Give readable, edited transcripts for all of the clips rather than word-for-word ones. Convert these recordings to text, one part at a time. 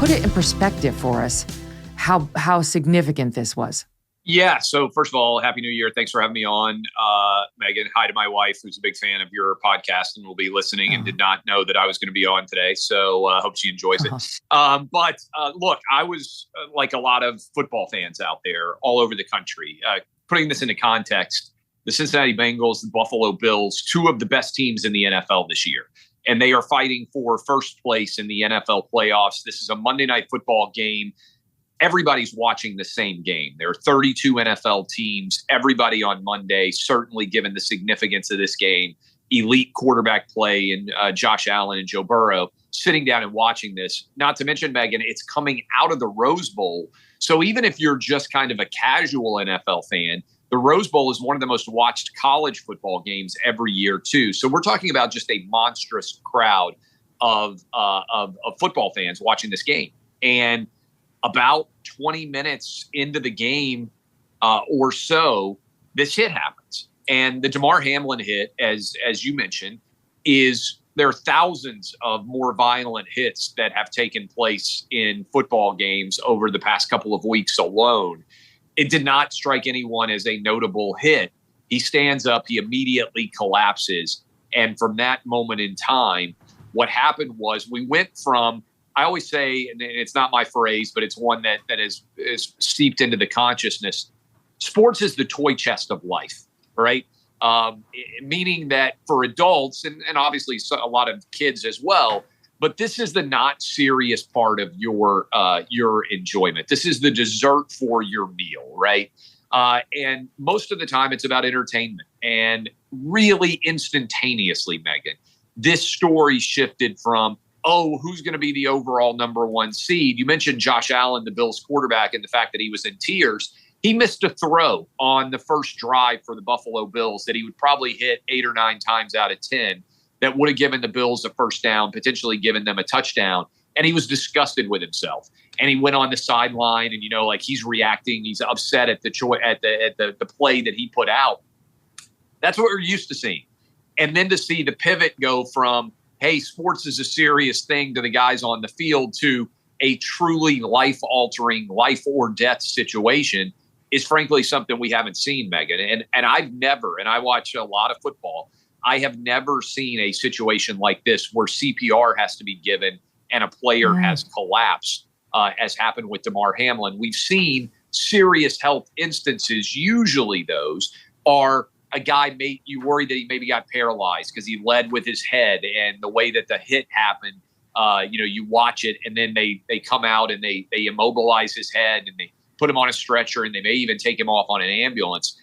put it in perspective for us, how significant this was. Yeah. So first of all, Happy New Year. Thanks for having me on, Megyn. Hi to my wife, who's a big fan of your podcast and will be listening and did not know that I was going to be on today. So I hope she enjoys it. But look, I was like a lot of football fans out there all over the country. Putting this into context, the Cincinnati Bengals, the Buffalo Bills, two of the best teams in the NFL this year. And they are fighting for first place in the NFL playoffs. This is a Monday Night Football game. Everybody's watching the same game. There are 32 NFL teams. Everybody on Monday, certainly given the significance of this game, elite quarterback play and Josh Allen and Joe Burrow, sitting down and watching this. Not to mention, Megyn, it's coming out of the Rose Bowl. So even if you're just kind of a casual NFL fan, the Rose Bowl is one of the most watched college football games every year, too. So we're talking about just a monstrous crowd of football fans watching this game. And about 20 minutes into the game or so, this hit happens. And the Damar Hamlin hit, as you mentioned, there are thousands of more violent hits that have taken place in football games over the past couple of weeks alone. It did not strike anyone as a notable hit. He stands up, he immediately collapses. And from that moment in time, what happened was we went from, I always say, and it's not my phrase, but it's one that is steeped into the consciousness. Sports is the toy chest of life, right? Meaning that for adults and obviously a lot of kids as well, but this is the not serious part of your enjoyment. This is the dessert for your meal, right? And most of the time it's about entertainment. And really instantaneously, Megyn, this story shifted from, who's going to be the overall number one seed? You mentioned Josh Allen, the Bills quarterback, and the fact that he was in tears. He missed a throw on the first drive for the Buffalo Bills that he would probably hit 8 or 9 times out of 10 that would have given the Bills a first down, potentially given them a touchdown. And he was disgusted with himself. And he went on the sideline and, he's reacting. He's upset at the play that he put out. That's what we're used to seeing. And then to see the pivot go from, hey, sports is a serious thing to the guys on the field to a truly life-altering, life or death situation is frankly something we haven't seen, Megyn. And I've never, and I watch a lot of football, I have never seen a situation like this where CPR has to be given and a player has collapsed, as happened with Damar Hamlin. We've seen serious health instances. Usually those are a guy, you worry that he maybe got paralyzed because he led with his head, and the way that the hit happened, you watch it and then they come out and they immobilize his head and they put him on a stretcher and they may even take him off on an ambulance.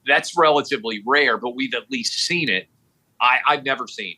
That's relatively rare, but we've at least seen it. I've never seen,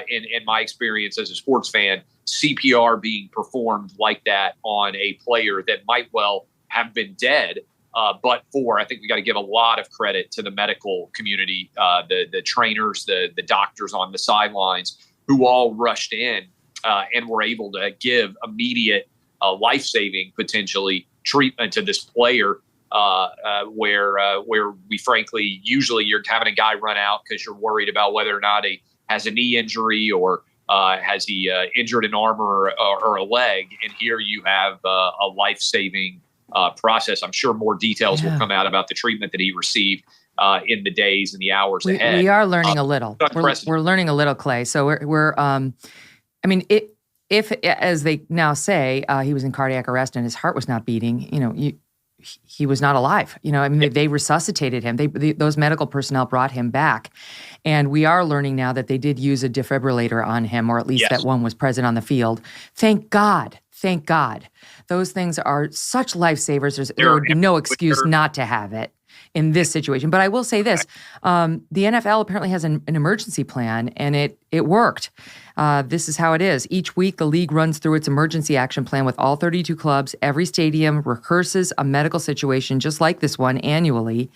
in my experience as a sports fan, CPR being performed like that on a player that might well have been dead. But I think we got to give a lot of credit to the medical community, the trainers, the doctors on the sidelines who all rushed in and were able to give immediate life-saving, potentially, treatment to this player where we frankly, usually you're having a guy run out because you're worried about whether or not he has a knee injury or has he injured an arm or a leg. And here you have a life-saving process. I'm sure more details will come out about the treatment that he received in the days and the hours ahead. We are learning a little. We're learning a little, Clay. So if as they now say, he was in cardiac arrest and his heart was not beating, he was not alive. They resuscitated him. Those medical personnel brought him back. And we are learning now that they did use a defibrillator on him, or at least that one was present on the field. Thank God. Thank God. Those things are such lifesavers. There would be no excuse not to have it in this situation. But I will say this, the NFL apparently has an emergency plan, and it worked. This is how it is. Each week, the league runs through its emergency action plan with all 32 clubs. Every stadium rehearses a medical situation just like this one annually.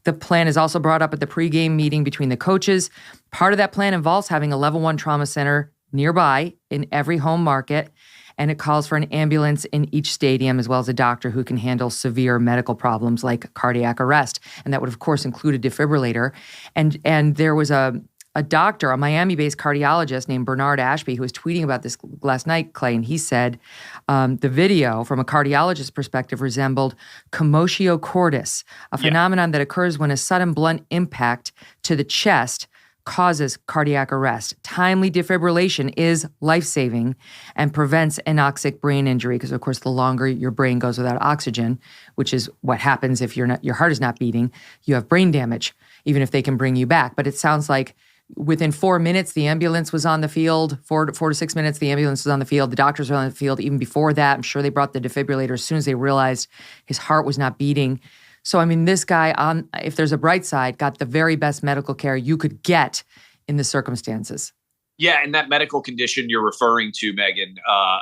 The plan is also brought up at the pregame meeting between the coaches. Part of that plan involves having a level 1 trauma center nearby in every home market. And it calls for an ambulance in each stadium, as well as a doctor who can handle severe medical problems like cardiac arrest. And that would, of course, include a defibrillator. And there was a a doctor, a Miami-based cardiologist named Bernard Ashby, who was tweeting about this last night, Clay, and he said the video, from a cardiologist's perspective, resembled commotio cordis, a phenomenon that occurs when a sudden blunt impact to the chest causes cardiac arrest. Timely defibrillation is life-saving and prevents anoxic brain injury because, of course, the longer your brain goes without oxygen, which is what happens if your heart is not beating, you have brain damage, even if they can bring you back. But it sounds like within 4 minutes, the ambulance was on the field. 4 to 6 minutes, the ambulance was on the field. The doctors were on the field. Even before that, I'm sure they brought the defibrillator as soon as they realized his heart was not beating. So, I mean, this guy, if there's a bright side, got the very best medical care you could get in the circumstances. Yeah, and that medical condition you're referring to, Megyn,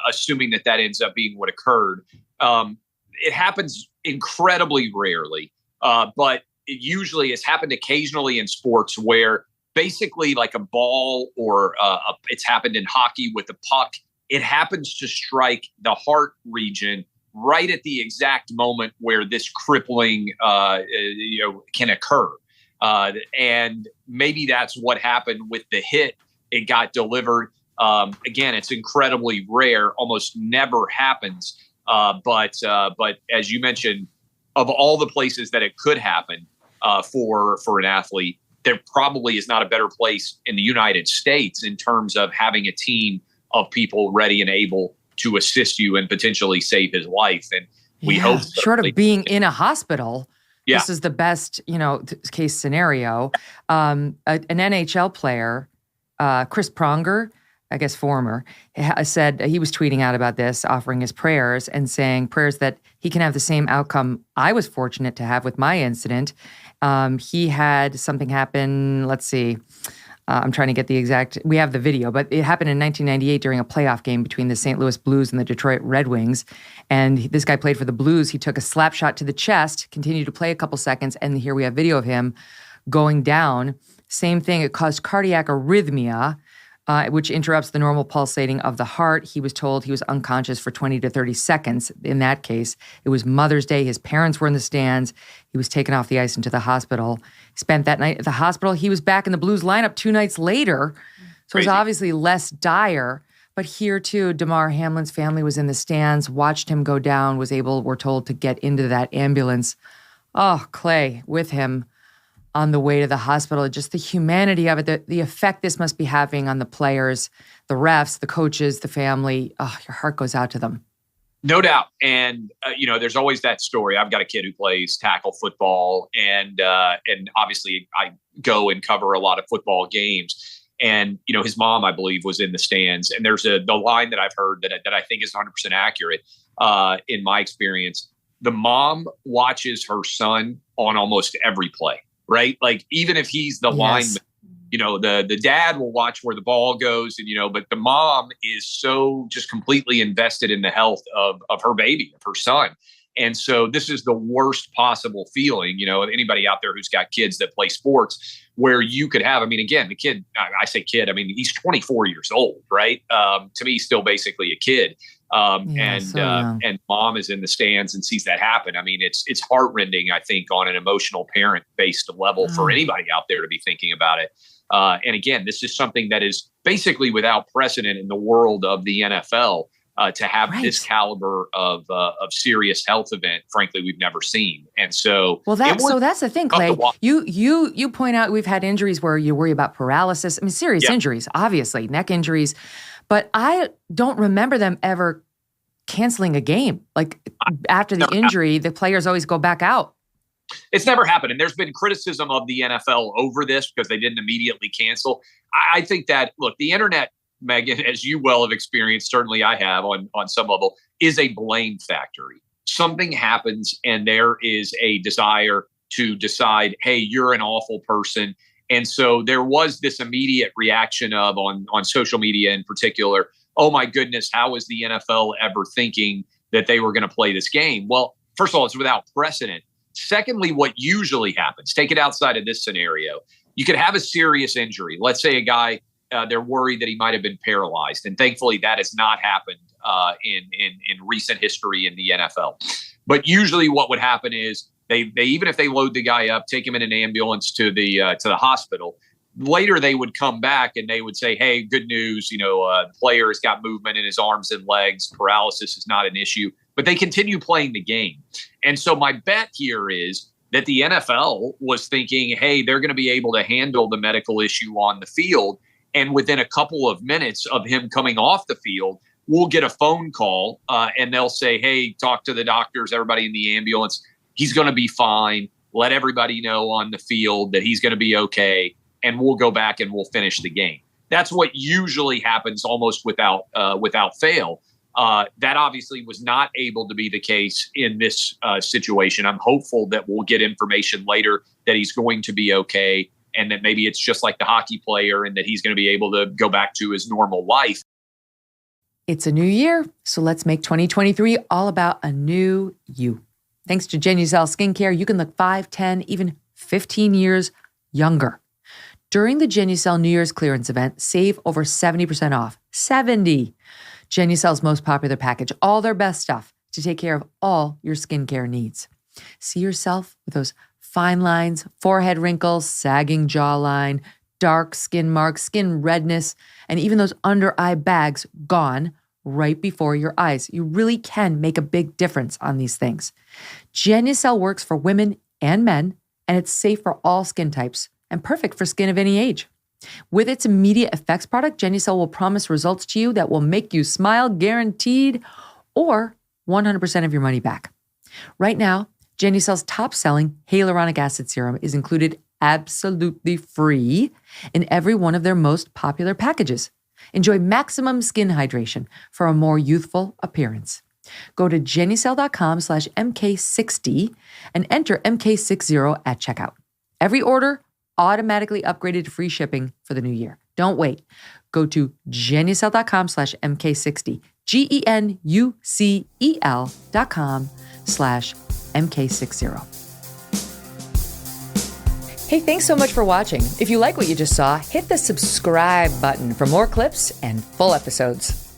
assuming that ends up being what occurred, it happens incredibly rarely, but it usually has happened occasionally in sports where basically like a ball or it's happened in hockey with a puck. It happens to strike the heart region right at the exact moment where this crippling, can occur. And maybe that's what happened with the hit. It got delivered. Again, it's incredibly rare, almost never happens. But as you mentioned, of all the places that it could happen for an athlete, there probably is not a better place in the United States in terms of having a team of people ready and able to assist you and potentially save his life. And we hope short of being in a hospital, this is the best, case scenario. An NHL player, Chris Pronger, I guess former, said he was tweeting out about this, offering his prayers and saying prayers that he can have the same outcome I was fortunate to have with my incident. He had something happen, let's see, I'm trying to get the exact, we have the video, but it happened in 1998 during a playoff game between the St. Louis Blues and the Detroit Red Wings. And this guy played for the Blues. He took a slap shot to the chest, continued to play a couple seconds, and here we have video of him going down. Same thing, it caused cardiac arrhythmia, which interrupts the normal pulsating of the heart. He was told he was unconscious for 20 to 30 seconds. In that case, it was Mother's Day. His parents were in the stands. He was taken off the ice into the hospital. Spent that night at the hospital. He was back in the Blues lineup 2 nights later. So it was obviously less dire. But here, too, Damar Hamlin's family was in the stands, watched him go down, we're told, to get into that ambulance. Oh, Clay, with him on the way to the hospital, just the humanity of it, the effect this must be having on the players, the refs, the coaches, the family. Oh, your heart goes out to them. No doubt. And, there's always that story. I've got a kid who plays tackle football, and obviously I go and cover a lot of football games. And, his mom, I believe, was in the stands. And there's the line that I've heard that I think is 100% accurate in my experience. The mom watches her son on almost every play. Right? Like, even if he's the lineman, the dad will watch where the ball goes, and, but the mom is so just completely invested in the health of her baby, of her son. And so this is the worst possible feeling, anybody out there who's got kids that play sports, where you could have, again, the kid, I say kid, he's 24 years old, right? To me, he's still basically a kid. And mom is in the stands and sees that happen. It's heartrending, I think, on an emotional parent-based level for anybody out there to be thinking about it. And again, this is something that is basically without precedent in the world of the NFL. To have this caliber of serious health event, frankly, we've never seen. And so, that's the thing, Clay. You point out we've had injuries where you worry about paralysis. Serious injuries, obviously, neck injuries. But I don't remember them ever canceling a game. Like, after the injury, the players always go back out. It's never happened. And there's been criticism of the NFL over this because they didn't immediately cancel. I think that, look, the internet, Megyn, as you well have experienced, certainly I have on some level, is a blame factory. Something happens and there is a desire to decide, hey, you're an awful person. And so there was this immediate reaction of on social media in particular, oh my goodness, how is the NFL ever thinking that they were going to play this game? Well, first of all, it's without precedent. Secondly, what usually happens, take it outside of this scenario, you could have a serious injury. Let's say a guy, they're worried that he might have been paralyzed. And thankfully that has not happened in recent history in the NFL. But usually what would happen is they even if they load the guy up, take him in an ambulance to the hospital, later they would come back and they would say, hey, good news, the player has got movement in his arms and legs. Paralysis is not an issue, but they continue playing the game. And so my bet here is that the NFL was thinking, hey, they're going to be able to handle the medical issue on the field. And within a couple of minutes of him coming off the field, we'll get a phone call and they'll say, hey, talk to the doctors, everybody in the ambulance. He's going to be fine. Let everybody know on the field that he's going to be okay. And we'll go back and we'll finish the game. That's what usually happens almost without fail. That obviously was not able to be the case in this situation. I'm hopeful that we'll get information later that he's going to be okay and that maybe it's just like the hockey player and that he's going to be able to go back to his normal life. It's a new year, so let's make 2023 all about a new you. Thanks to Genucel Skincare, you can look 5, 10, even 15 years younger. During the Genucel New Year's clearance event, save over 70% off. 70! Genucel's most popular package, all their best stuff to take care of all your skincare needs. See yourself with those fine lines, forehead wrinkles, sagging jawline, dark skin marks, skin redness, and even those under-eye bags gone right before your eyes. You really can make a big difference on these things. Genucel works for women and men, and it's safe for all skin types and perfect for skin of any age. With its immediate effects product, Genucel will promise results to you that will make you smile, guaranteed, or 100% of your money back. Right now, Genucel's top-selling hyaluronic acid serum is included absolutely free in every one of their most popular packages. Enjoy maximum skin hydration for a more youthful appearance. Go to Genucel.com/MK60 and enter MK60 at checkout. Every order automatically upgraded to free shipping for the new year. Don't wait. Go to Genucel.com/MK60. GENUCEL.com/MK60. Hey, thanks so much for watching. If you like what you just saw, hit the subscribe button for more clips and full episodes.